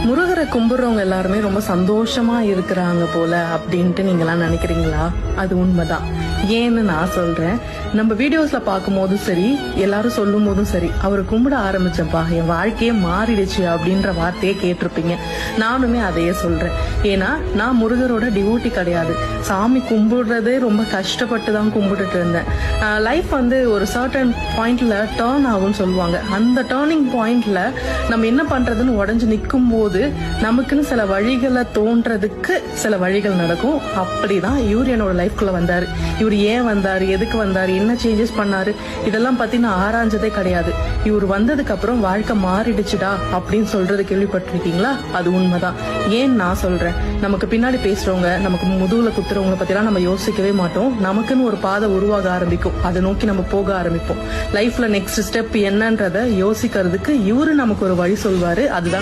முருகரை கும்பிடுறவங்க எல்லாருமே ரொம்ப சந்தோஷமா இருக்கிறாங்க போல அப்படின்ட்டு நீங்களாம் நினைக்கிறீங்களா? அது உண்மைதான். ஏன்னு நான் சொல்றேன். நம்ம வீடியோஸ்ல பார்க்கும் போதும் சரி, எல்லாரும் சொல்லும் போதும் சரி, அவரை கும்பிட ஆரம்பிச்சப்பா என் வாழ்க்கையே மாறிடுச்சு அப்படின்ற வார்த்தையே கேட்டிருப்பீங்க. நானுமே அதையே சொல்றேன். ஏன்னா நான் முருகரோட டிவோட்டி கிடையாது. சாமி கும்பிடுறதே ரொம்ப கஷ்டப்பட்டு தான் கும்பிட்டுட்டு இருந்தேன். லைஃப் ஒரு சர்டன் பாயிண்ட்ல டேர்ன் ஆகும்னு சொல்லுவாங்க. அந்த டேர்னிங் பாயிண்ட்ல நம்ம என்ன பண்றதுன்னு உடஞ்சு நிற்கும் போது நமக்குன்னு சில வழிகளை தோன்றதுக்கு சில வழிகள் நடக்கும். அப்படிதான் இவர் என்னோட லைஃப்குள்ள வந்தாரு. இவர் ஏன் வந்தாரு, எதுக்கு வந்தாரு, என்ன சேஞ்சஸ் பண்ணாரு, இதெல்லாம் பத்தி நான் ஆராய்ஞ்சதே கிடையாது. இவர் வந்ததுக்கு அப்புறம் வாழ்க்கை மாறிடுச்சுடா அப்படின்னு சொல்றது கேள்விப்பட்டிருக்கீங்களா? அது உண்மைதான். ஏன் நான் சொல்றேன், நமக்கு பின்னாடி பேசுறவங்க, நமக்கு முதுகுல குத்துறவங்களை பத்திலாம் நம்ம யோசிக்கவே மாட்டோம். நமக்குன்னு ஒரு பாதை உருவாக ஆரம்பிக்கும். அதை நோக்கி நம்ம போக ஆரம்பிப்போம். லைஃப்ல நெக்ஸ்ட் ஸ்டெப் என்னன்றத யோசிக்கிறதுக்கு இவரு நமக்கு ஒரு வழி சொல்வாரு. அதுதான்